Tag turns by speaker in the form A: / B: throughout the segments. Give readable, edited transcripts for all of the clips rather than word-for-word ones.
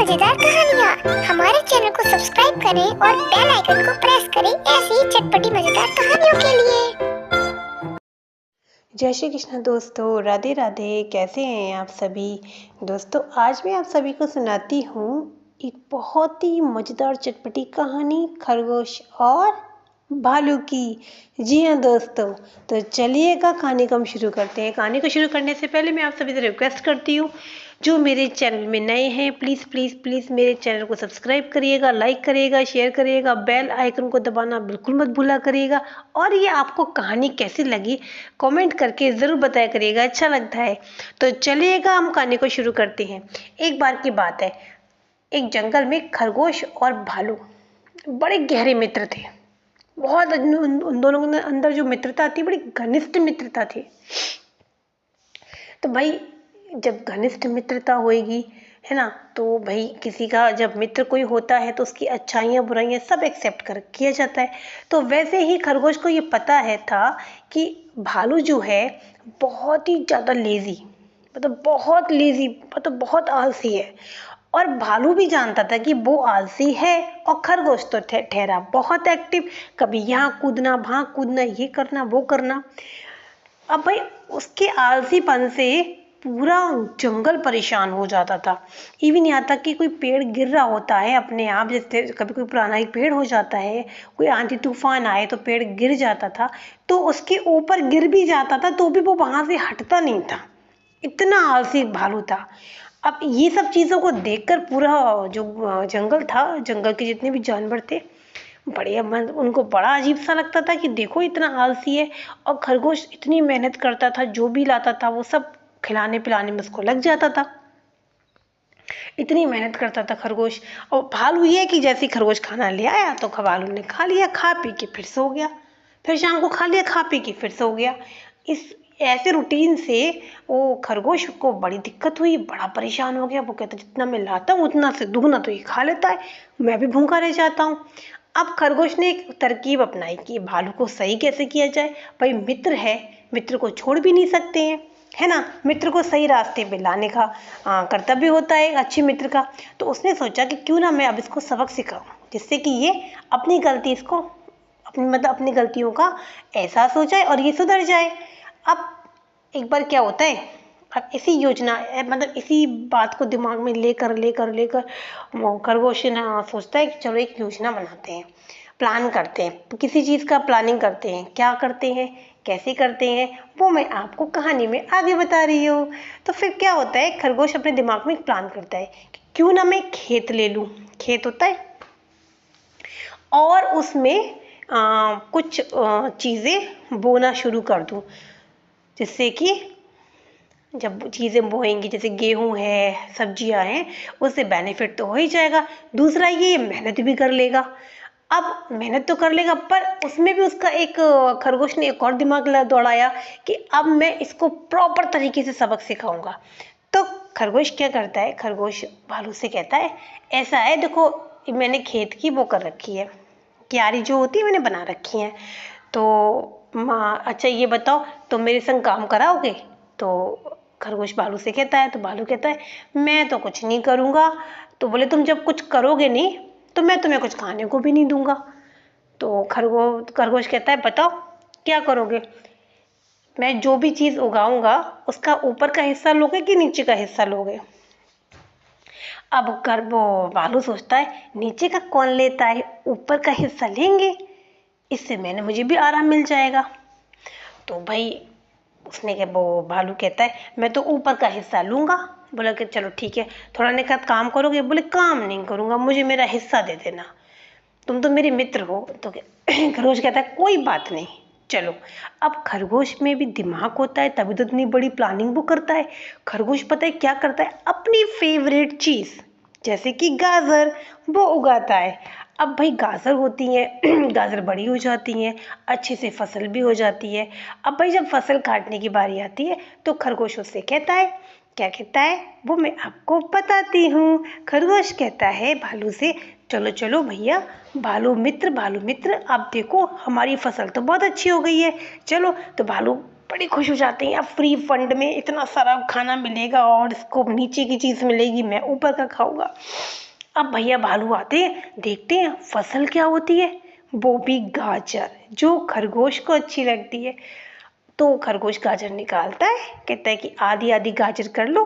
A: मजेदार कहानियाँ। हमारे चैनल को सब्सक्राइब करें और बेल आइकन को प्रेस करें ऐसी ही चटपटी मजेदार कहानियों के लिए।
B: जय श्री कृष्ण दोस्तों, राधे राधे। कैसे हैं आप सभी दोस्तों? आज मैं आप सभी को सुनाती हूँ एक बहुत ही मज़ेदार चटपटी कहानी, खरगोश और भालू की। जी हाँ दोस्तों, तो चलिएगा कहानी को हम शुरू करते हैं। कहानी को शुरू करने से पहले मैं आप सभी से रिक्वेस्ट करती हूँ, जो मेरे चैनल में नए हैं प्लीज़ प्लीज़ प्लीज़ मेरे चैनल को सब्सक्राइब करिएगा, लाइक करिएगा, शेयर करिएगा, बेल आइकन को दबाना बिल्कुल मत भूला करिएगा। और ये आपको कहानी कैसी लगी कमेंट करके ज़रूर बताया करिएगा, अच्छा लगता है। तो चलिएगा हम कहानी को शुरू करते हैं। एक बार की बात है, एक जंगल में खरगोश और भालू बड़े गहरे मित्र थे। बहुत उन दोनों के अंदर जो मित्रता थी, बड़ी घनिष्ठ मित्रता थी। तो भाई जब घनिष्ठ मित्रता होएगी, है ना, तो भाई किसी का जब मित्र कोई होता है तो उसकी अच्छाइयाँ बुराइयाँ सब एक्सेप्ट कर किया जाता है। तो वैसे ही खरगोश को ये पता है था कि भालू जो है बहुत ही ज़्यादा लेज़ी, मतलब बहुत लेज़ी, मतलब बहुत आलसी है। और भालू भी जानता था कि वो आलसी है और खरगोश तो ठहरा बहुत एक्टिव, कभी यहाँ कूदना वहाँ कूदना, ये करना वो करना। अब भाई उसके आलसीपन से पूरा जंगल परेशान हो जाता था। इवन यहाँ तक कि कोई पेड़ गिर रहा होता है अपने आप, जैसे कभी कोई पुराना एक पेड़ हो जाता है, कोई आंधी तूफान आए तो पेड़ गिर जाता था, तो उसके ऊपर गिर भी जाता था तो भी वो वहां से हटता नहीं था। इतना आलसी भालू था। अब ये सब चीज़ों को देखकर पूरा जो जंगल था, जंगल के जितने भी जानवर थे, बढ़िया, उनको बड़ा अजीब सा लगता था कि देखो इतना आलसी है। और खरगोश इतनी मेहनत करता था, जो भी लाता था वो सब खिलाने पिलाने में उसको लग जाता था। इतनी मेहनत करता था खरगोश। और भालू ये कि जैसे खरगोश खाना ले आया तो भालू ने खा लिया, खा पी के फिर सो गया, फिर शाम को खा लिया, खा पी के फिर सो गया। इस ऐसे रूटीन से वो खरगोश को बड़ी दिक्कत हुई, बड़ा परेशान हो गया। वो कहता जितना मैं लाता हूँ उतना से दुगना तो ये खा लेता है, मैं भी भूखा रह जाता हूँ। अब खरगोश ने एक तरकीब अपनाई कि भालू को सही कैसे किया जाए। भाई मित्र है, मित्र को छोड़ भी नहीं सकते हैं, है ना। मित्र को सही रास्ते पे लाने का कर्तव्य होता है अच्छे मित्र का। तो उसने सोचा कि क्यों ना मैं अब इसको सबक सिखाऊं, जिससे कि ये अपनी गलती इसको अपनी गलतियों का एहसास हो जाए और ये सुधर जाए। अब एक बार क्या होता है, अब इसी योजना मतलब इसी बात को दिमाग में लेकर लेकर लेकर खरगोश ना सोचता है कि चलो एक योजना बनाते हैं, प्लान करते हैं, किसी चीज़ का प्लानिंग करते हैं। क्या करते हैं, कैसे करते हैं, वो मैं आपको कहानी में आगे बता रही हूँ। तो फिर क्या होता है, खरगोश अपने दिमाग में एक प्लान करता है कि क्यों ना मैं खेत ले लूँ, खेत होता है, और उसमें कुछ चीज़ें बोना शुरू कर दूँ, जिससे कि जब चीज़ें बोएंगी, जैसे गेहूं है, सब्जियां हैं, उससे बेनिफिट तो हो ही जाएगा। दूसरा ये मेहनत भी कर लेगा। अब मेहनत तो कर लेगा, पर उसमें भी उसका एक खरगोश ने एक और दिमाग दौड़ाया कि अब मैं इसको प्रॉपर तरीके से सबक सिखाऊंगा। तो खरगोश क्या करता है, खरगोश भालू से कहता है ऐसा है, देखो मैंने खेत की वो कर रखी है, क्यारी जो होती है मैंने बना रखी है। तो अच्छा ये बताओ तुम मेरे संग काम कराओगे? तो खरगोश भालू से कहता है, तो भालू कहता है मैं तो कुछ नहीं करूँगा। तो बोले तुम जब कुछ करोगे नहीं तो मैं तुम्हें कुछ खाने को भी नहीं दूंगा। तो खरगोश कहता है बताओ क्या करोगे? मैं जो भी चीज़ उगाऊंगा उसका ऊपर का हिस्सा लोगे कि नीचे का हिस्सा लोगे? अब वो भालू सोचता है नीचे का कौन लेता है, ऊपर का हिस्सा लेंगे, इससे मुझे भी आराम मिल जाएगा। तो भाई उसने क्या, वो भालू कहता है मैं तो ऊपर का हिस्सा लूंगा। बोला कि चलो ठीक है, थोड़ा ने कहा काम करोगे? बोले काम नहीं करूंगा, मुझे मेरा हिस्सा दे देना, तुम तो मेरे मित्र हो। तो खरगोश कहता है कोई बात नहीं, चलो। अब खरगोश में भी दिमाग होता है, तभी तो इतनी बड़ी प्लानिंग वो करता है। खरगोश पता है क्या करता है, अपनी फेवरेट चीज़ जैसे कि गाजर वो उगाता है। अब भाई गाजर होती हैं गाजर बड़ी हो जाती हैं, अच्छे से फसल भी हो जाती है। अब भाई जब फसल काटने की बारी आती है तो खरगोश उससे कहता है, क्या कहता है वो मैं आपको बताती हूँ। खरगोश कहता है भालू से चलो चलो भैया, भालू मित्र आप देखो हमारी फसल तो बहुत अच्छी हो गई है, चलो। तो भालू बड़ी खुश हो जाते हैं, अब फ्री फंड में इतना सारा खाना मिलेगा और इसको नीचे की चीज़ मिलेगी, मैं ऊपर का खाऊंगा। अब भैया भालू आते हैं, देखते हैं फसल क्या होती है, वो भी गाजर, जो खरगोश को अच्छी लगती है। तो खरगोश गाजर निकालता है, कहता है कि आधी आधी गाजर कर लो।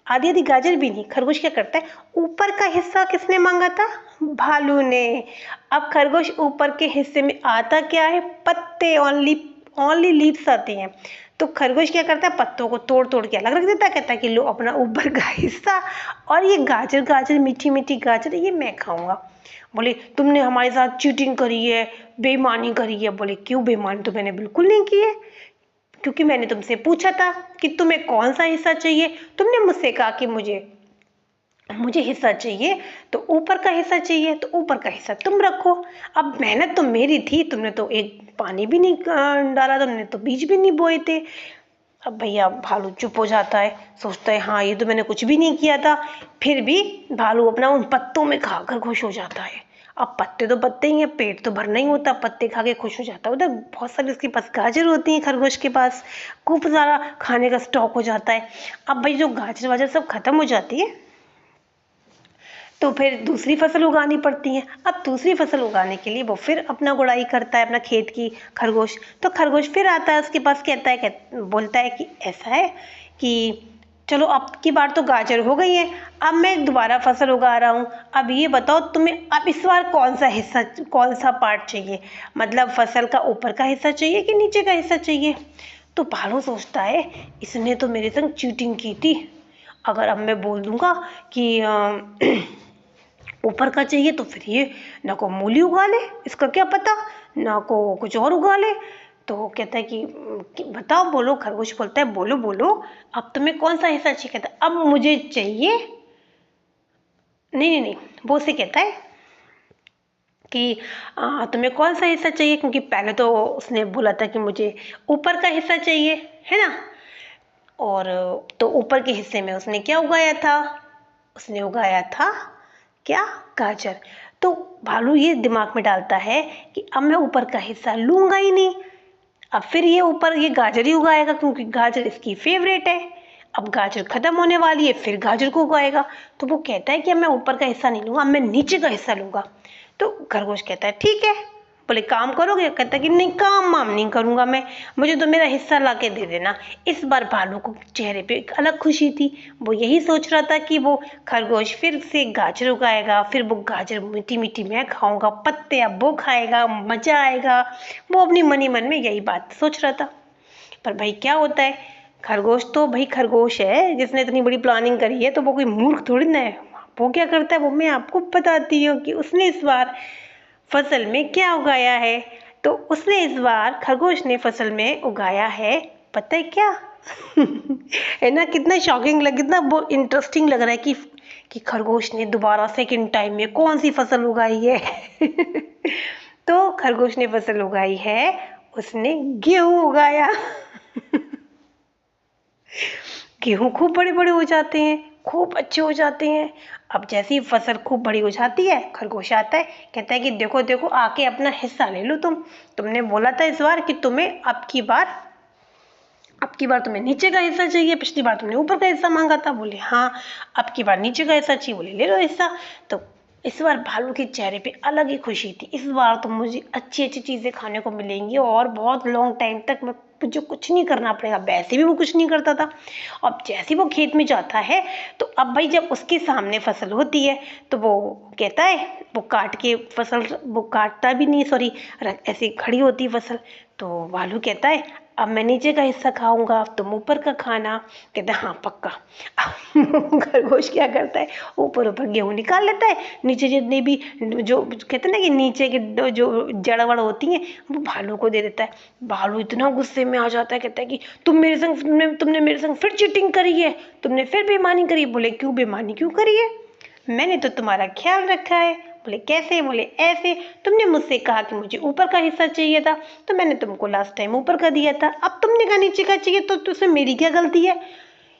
B: आधी आधी गाजर भी नहीं, खरगोश क्या करता है, ऊपर का हिस्सा किसने मांगा था, भालू ने। अब खरगोश ऊपर के हिस्से में आता क्या है, पत्ते, ओनली लीव्स आती हैं। तो खरगोश क्या करता है, पत्तों को तोड़ तोड़ के अलग रख देता है, कहता है कि लो अपना ऊपर का हिस्सा, और ये गाजर गाजर मीठी मीठी गाजर ये मैं खाऊंगा। बोले तुमने हमारे साथ चीटिंग करी है, बेईमानी करी है। बोले क्यों, बेईमानी तो मैंने बिल्कुल नहीं की है, क्योंकि मैंने तुमसे पूछा था कि तुम्हें कौन सा हिस्सा चाहिए, तुमने मुझसे कहा कि मुझे हिस्सा चाहिए, तो ऊपर का हिस्सा चाहिए, तो ऊपर का हिस्सा तुम रखो। अब मेहनत तो मेरी थी, तुमने तो एक पानी भी नहीं डाला, तुमने तो बीज भी नहीं बोए थे। अब भैया भालू चुप हो जाता है, सोचता है हाँ ये तो मैंने कुछ भी नहीं किया था। फिर भी भालू अपना उन पत्तों में खाकर खुश हो जाता है। अब पत्ते तो पत्ते ही हैं, पेट तो भरना ही होता, पत्ते खा के खुश हो जाता है। उधर बहुत सारी उसके पास गाजर होती हैं, खरगोश के पास खूब सारा खाने का स्टॉक हो जाता है। अब भाई जो गाजर वाजर सब खत्म हो जाती है, तो फिर दूसरी फसल उगानी पड़ती है। अब दूसरी फसल उगाने के लिए वो फिर अपना गुड़ाई करता है, अपना खेत की, खरगोश। तो खरगोश फिर आता है उसके पास, बोलता है कि ऐसा है कि चलो अब की बार तो गाजर हो गई है, अब मैं दोबारा फसल उगा रहा हूँ। अब ये बताओ तुम्हें अब इस बार कौन सा पार्ट चाहिए, मतलब फसल का ऊपर का हिस्सा चाहिए कि नीचे का हिस्सा चाहिए। तो भालू सोचता है इसने तो मेरे संग चीटिंग की थी, अगर अब मैं बोल दूंगा कि ऊपर का चाहिए तो फिर ये ना को मूली उगा ले, इसका क्या पता, ना को कुछ और उगा ले। तो कहता है कि बताओ, बोलो। खरगोश बोलता है बोलो बोलो, अब तुम्हें कौन सा हिस्सा चाहिए। कहता है अब मुझे चाहिए, नहीं नहीं नहीं, वो से कहता है कि तुम्हें कौन सा हिस्सा चाहिए, क्योंकि पहले तो उसने बोला था कि मुझे ऊपर का हिस्सा चाहिए, है ना। और तो ऊपर के हिस्से में उसने क्या उगाया था, उसने उगाया था क्या, गाजर। तो भालू ये दिमाग में डालता है कि अब मैं ऊपर का हिस्सा लूंगा ही नहीं, अब फिर ये ऊपर ये गाजर ही उगाएगा, क्योंकि गाजर इसकी फेवरेट है। अब गाजर खत्म होने वाली है, फिर गाजर को उगाएगा। तो वो कहता है कि अब मैं ऊपर का हिस्सा नहीं लूंगा, अब मैं नीचे का हिस्सा लूंगा। तो खरगोश कहता है ठीक है। बोले काम करोगे, कहता है कि नहीं, काम वाम नहीं करूंगा मैं, मुझे तो मेरा हिस्सा ला के दे देना। इस बार भालू को चेहरे पे एक अलग खुशी थी, वो यही सोच रहा था कि वो खरगोश फिर से गाजर उगाएगा, फिर वो गाजर मीठी मीठी मैं खाऊंगा, पत्ते अब वो खाएगा, मजा आएगा। वो अपनी मनी मन में यही बात सोच रहा था। पर भाई क्या होता है, खरगोश तो भाई खरगोश है, जिसने इतनी बड़ी प्लानिंग करी है, तो वो कोई मूर्ख थोड़ी ना है। वो क्या करता है, वो मैं आपको बताती हूँ कि उसने इस बार फसल में क्या उगाया है। तो उसने इस बार खरगोश ने फसल में उगाया है, पता है क्या है ना, कितना शॉकिंग कितना वो इंटरेस्टिंग लग रहा है कि खरगोश ने दोबारा सेकंड टाइम में कौन सी फसल उगाई है तो खरगोश ने फसल उगाई है, उसने गेहूं उगाया गेहूं खूब बड़े बड़े हो जाते हैं, खूब अच्छे हो जाते हैं। अब जैसी फसल खूब बड़ी हो जाती है, खरगोश आता है, कहता है कि देखो देखो आके अपना हिस्सा ले लो, तुमने बोला था इस बार कि तुम्हें अब की बार तुम्हें नीचे का हिस्सा चाहिए, पिछली बार तुमने ऊपर का हिस्सा मांगा था। बोले हाँ, अब की बार नीचे का हिस्सा चाहिए। बोले ले लो हिस्सा। तो इस बार भालू के चेहरे पे अलग ही खुशी थी, इस बार तो मुझे अच्छी अच्छी चीज़ें खाने को मिलेंगी और बहुत लॉन्ग टाइम तक मुझे कुछ नहीं करना पड़ेगा। वैसे भी वो कुछ नहीं करता था। अब जैसे वो खेत में जाता है, तो अब भाई जब उसके सामने फसल होती है, तो वो कहता है, वो काट के फसल, वो काटता भी नहीं, सॉरी, ऐसे खड़ी होती है फसल। तो भालू कहता है अब मैं नीचे का हिस्सा खाऊंगा, तुम ऊपर का खाना। कहता है हाँ पक्का खरगोश क्या करता है, ऊपर ऊपर गेहूं निकाल लेता है, नीचे जितनी भी जो कहते हैं ना कि नीचे के जो जड़ वड़ होती हैं, वो भालू को दे देता है। भालू इतना गुस्से में आ जाता है, कहता है कि तुमने मेरे संग फिर चीटिंग करी है, तुमने फिर बेईमानी करी है। बोले क्यों, बेईमानी क्यों करी है, मैंने तो तुम्हारा ख्याल रखा है। बोले कैसे, बोले ऐसे, तुमने मुझसे कहा कि मुझे ऊपर का हिस्सा चाहिए था, तो मैंने तुमको लास्ट टाइम ऊपर का दिया था, अब तुमने कहा नीचे का चाहिए, तो उसमें मेरी क्या गलती है,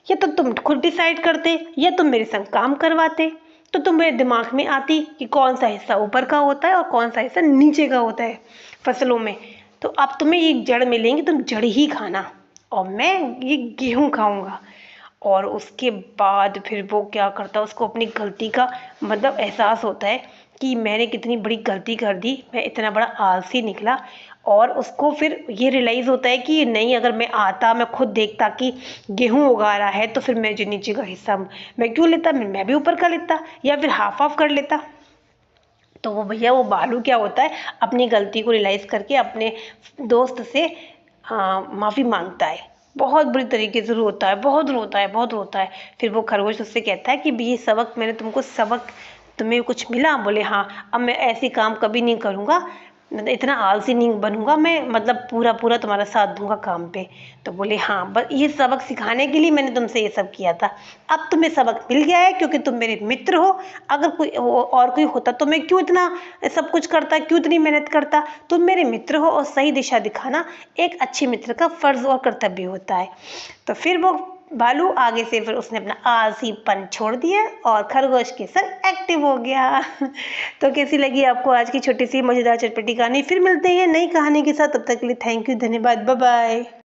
B: या तो तुम खुद डिसाइड करते, या तुम मेरे संग काम करवाते, तो तुम्हारे दिमाग में आती कि कौन सा हिस्सा ऊपर का होता है और कौन सा हिस्सा नीचे का होता है फसलों में। तो अब तुम्हें ये जड़ मिलेंगी, तुम जड़ ही खाना, और मैं ये गेहूँ खाऊंगा। और उसके बाद फिर वो क्या करता है, उसको अपनी गलती का मतलब एहसास होता है कि मैंने कितनी बड़ी गलती कर दी, मैं इतना बड़ा आलसी निकला। और उसको फिर ये रियलाइज़ होता है कि नहीं, अगर मैं आता, मैं खुद देखता कि गेहूँ उगा रहा है, तो फिर मैं जो नीचे का हिस्सा मैं क्यों लेता, मैं भी ऊपर का लेता या फिर हाफ ऑफ कर लेता। तो वो भैया, वो बालू क्या होता है, अपनी गलती को रियलाइज़ करके अपने दोस्त से माफ़ी मांगता है। बहुत बुरी तरीके से रोता है, बहुत रोता है, बहुत रोता है। फिर वो खरगोश उससे कहता है कि ये सबक मैंने तुमको सबक, तुम्हें कुछ मिला? बोले हाँ, अब मैं ऐसे काम कभी नहीं करूँगा, मतलब इतना आलसी नहीं बनूंगा मैं, मतलब पूरा पूरा तुम्हारा साथ दूंगा काम पे। तो बोले हाँ, बस ये सबक सिखाने के लिए मैंने तुमसे ये सब किया था। अब तुम्हें सबक मिल गया है, क्योंकि तुम मेरे मित्र हो। अगर कोई और कोई होता तो मैं क्यों इतना सब कुछ करता, क्यों इतनी मेहनत करता। तुम मेरे मित्र हो और सही दिशा दिखाना एक अच्छे मित्र का फर्ज और कर्तव्य होता है। तो फिर वो भालू आगे से फिर उसने अपना आलसीपन छोड़ दिया और खरगोश के संग एक्टिव हो गया। तो कैसी लगी आपको आज की छोटी सी मजेदार चटपटी कहानी? फिर मिलते हैं नई कहानी के साथ, तब तक के लिए थैंक यू, धन्यवाद, बाय बाय।